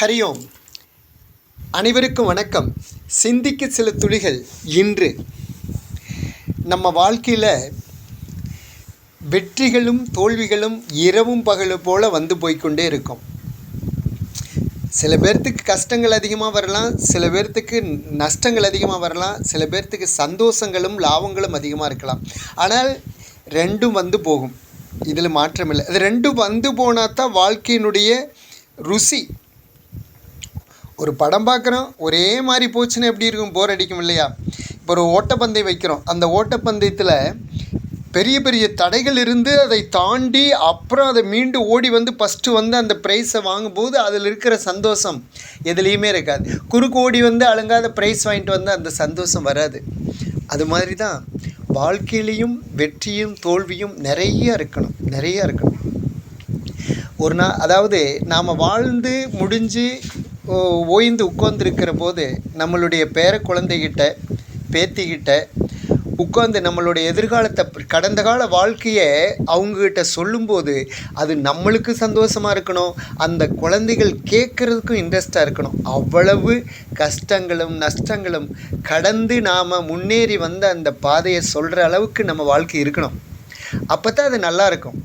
ஹரியோம். அனைவருக்கும் வணக்கம். சிந்திக்க சில துளிகள். இன்று நம்ம வாழ்க்கையில் வெற்றிகளும் தோல்விகளும் இரவும் பகலும் போல் வந்து போய்கொண்டே இருக்கும். சில பேர்த்துக்கு கஷ்டங்கள் அதிகமாக வரலாம், சில பேர்த்துக்கு நஷ்டங்கள் அதிகமாக வரலாம், சில பேர்த்துக்கு சந்தோஷங்களும் லாபங்களும் அதிகமாக இருக்கலாம். ஆனால் ரெண்டும் வந்து போகும், இதில் மாற்றமில்லை. அது ரெண்டும் வந்து போனால் தான் வாழ்க்கையினுடைய ருசி. ஒரு படம் பார்க்குறோம், ஒரே மாதிரி போச்சுன்னா எப்படி இருக்கும்? போர் அடிக்கும் இல்லையா? இப்போ ஒரு ஓட்டப்பந்தயம் வைக்கிறோம், அந்த ஓட்டப்பந்தயத்தில் பெரிய பெரிய தடைகள் இருந்து அதை தாண்டி அப்புறம் அதை மீண்டும் ஓடி வந்து ஃபஸ்ட்டு வந்து அந்த ப்ரைஸை வாங்கும்போது அதில் இருக்கிற சந்தோஷம் எதுலேயுமே இருக்காது. குறுக்கு ஓடி வந்து அழுங்காத ப்ரைஸ் வாங்கிட்டு வந்து அந்த சந்தோஷம் வராது. அது மாதிரி தான் வாழ்க்கையிலையும் வெற்றியும் தோல்வியும் நிறைய இருக்கணும். ஒரு நாள், அதாவது நாம் வாழ்ந்து முடிஞ்சு ஓய்ந்து உட்கார்ந்துருக்கிற போது நம்மளுடைய பேர குழந்தைகிட்ட பேத்திக்கிட்ட உட்காந்து நம்மளுடைய எதிர்காலத்தை, கடந்த கால வாழ்க்கையை அவங்கக்கிட்ட சொல்லும்போது அது நம்மளுக்கு சந்தோஷமாக இருக்கணும், அந்த குழந்தைகள் கேட்குறதுக்கும் இன்ட்ரெஸ்டாக இருக்கணும். அவ்வளவு கஷ்டங்களும் நஷ்டங்களும் கடந்து நாம் முன்னேறி வந்த அந்த பாதையை சொல்கிற அளவுக்கு நம்ம வாழ்க்கை இருக்கணும். அப்போ தான் அது நல்லாயிருக்கும்.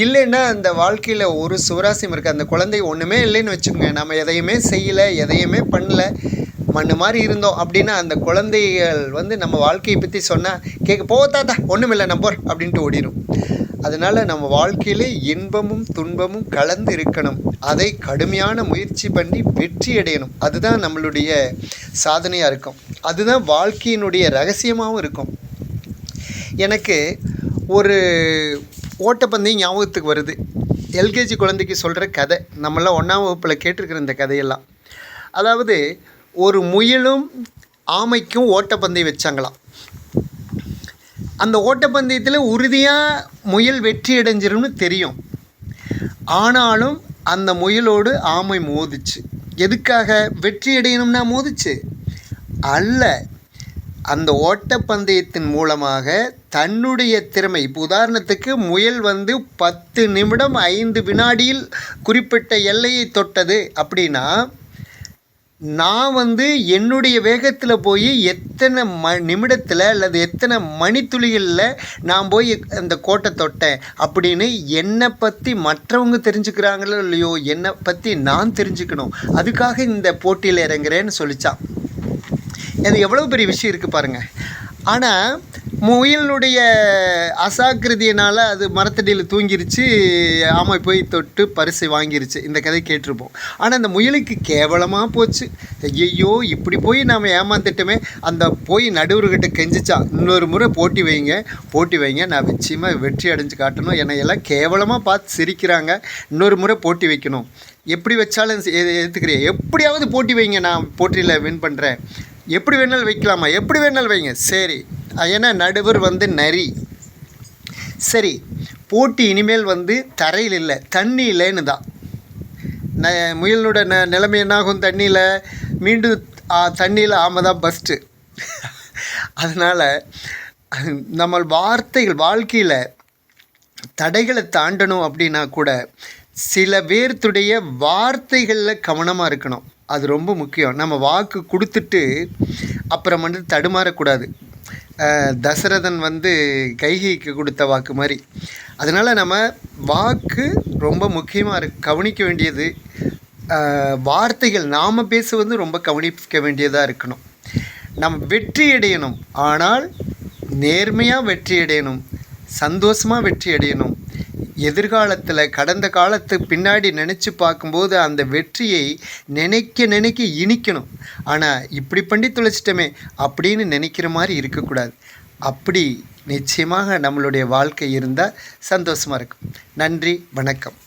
இல்லைன்னா அந்த வாழ்க்கையில் ஒரு சுவராசியம் இருக்குது. அந்த குழந்தை ஒன்றுமே இல்லைன்னு வச்சுக்கோங்க, நம்ம எதையுமே செய்யலை, எதையுமே பண்ணல, மண் மாதிரி இருந்தோம் அப்படின்னா அந்த குழந்தைகள் வந்து நம்ம வாழ்க்கையை பற்றி சொன்னால் கேட்க போதாதா ஒன்றும் இல்லை நம்பர் அப்படின்ட்டு ஓடிடும். அதனால் நம்ம வாழ்க்கையிலே இன்பமும் துன்பமும் கலந்து இருக்கணும். அதை கடுமையான முயற்சி பண்ணி வெற்றி அடையணும். அதுதான் நம்மளுடைய சாதனையாக இருக்கும். அதுதான் வாழ்க்கையினுடைய ரகசியமாகவும் இருக்கும். எனக்கு ஒரு ஓட்டப்பந்தயம் ஞாபகத்துக்கு வருது. எல்கேஜி குழந்தைக்கு சொல்கிற கதை. நம்மளாம் 1ஆம் வகுப்பில் கேட்டிருக்கிற இந்த கதையெல்லாம். அதாவது ஒரு முயலும் ஆமைக்கும் ஓட்டப்பந்தயம் வச்சாங்களாம். அந்த ஓட்டப்பந்தயத்தில் உறுதியாக முயல் வெற்றி அடைஞ்சிரும்னு தெரியும். ஆனாலும் அந்த முயலோடு ஆமை மோதிச்சு. எதுக்காக? வெற்றி அடையணும்னா மோதிச்சு அல்ல, அந்த ஓட்டப்பந்தயத்தின் மூலமாக தன்னுடைய திறமை. இப்போ உதாரணத்துக்கு முயல் வந்து 10 நிமிடம் 5 வினாடியில் குறிப்பிட்ட எல்லையை தொட்டது அப்படின்னா, நான் வந்து என்னுடைய வேகத்தில் போய் எத்தனை நிமிடத்தில் அல்லது எத்தனை மணித்துளிகளில் நான் போய் அந்த கோட்டை தொட்டேன் அப்படின்னு என்னை பற்றி மற்றவங்க தெரிஞ்சுக்கிறாங்களோ இல்லையோ, என்னை பற்றி நான் தெரிஞ்சுக்கணும், அதுக்காக இந்த போட்டியில் இறங்குறேன்னு சொல்லிச்சான். அது எவ்வளோ பெரிய விஷயம் இருக்குது பாருங்கள். ஆனால் முயலுடைய அசாக்கிரதியினால் அது மரத்தடியில் தூங்கிருச்சு, ஆமை போய் தொட்டு பரிசை வாங்கிருச்சு. இந்த கதை கேட்டிருப்போம். ஆனால் அந்த முயலுக்கு கேவலமாக போச்சு. ஐயோ, இப்படி போய் நாம் ஏமாந்துட்டோமே. அந்த போய் நடுவர்கிட்ட கெஞ்சிச்சான், இன்னொரு முறை போட்டி வைங்க, நான் நிச்சயமாக வெற்றி அடைஞ்சு காட்டணும், என்னை எல்லாம் கேவலமாக பார்த்து சிரிக்கிறாங்க, இன்னொரு முறை போட்டி வைக்கணும், எப்படி வச்சாலும் எடுத்துக்கிறேன், எப்படியாவது போட்டி வைங்க, நான் போட்டியில் வின் பண்ணுறேன், எப்படி வேணாலும் வைக்கலாமா, எப்படி வேணாலும் வைங்க, சரி. ஏன்னா நடுவர் வந்து நரி. சரி, போட்டி இனிமேல் வந்து தரையில் இல்லை, தண்ணி இல்லைன்னு தான். முயலோட நிலைமை என்னாகும்? தண்ணியில் மீண்டும் தண்ணியில் ஆமை தான் ஃபஸ்ட்டு. அதனால் நம்ம வாழ்க்கையில் தடைகளை தாண்டணும் அப்படின்னா கூட சில பேர்த்துடைய வார்த்தைகளில் கவனமாக இருக்கணும். அது ரொம்ப முக்கியம். நம்ம வாக்கு கொடுத்துட்டு அப்புறம் வந்து தடுமாறக்கூடாது. தசரதன் வந்து கைகைக்கு கொடுத்த வாக்கு மாதிரி. அதனால் நம்ம வாக்கு ரொம்ப முக்கியமாக கவனிக்க வேண்டியது. வார்த்தைகள் நாம் பேசுவது ரொம்ப கவனிக்க வேண்டியதாக இருக்கணும். நம்ம வெற்றி அடையணும், ஆனால் நேர்மையாக வெற்றி அடையணும், சந்தோஷமாக வெற்றி அடையணும். எதிர்காலத்தில் கடந்த காலத்துக்கு பின்னாடி நினச்சி பார்க்கும்போது அந்த வெற்றியை நினைக்க இனிக்கணும். ஆனால் இப்படி பண்ணி தொலைச்சிட்டோமே அப்படின்னு நினைக்கிற மாதிரி இருக்கக்கூடாது. அப்படி நிச்சயமாக நம்மளுடைய வாழ்க்கை இருந்தால் சந்தோஷமாக இருக்கும். நன்றி, வணக்கம்.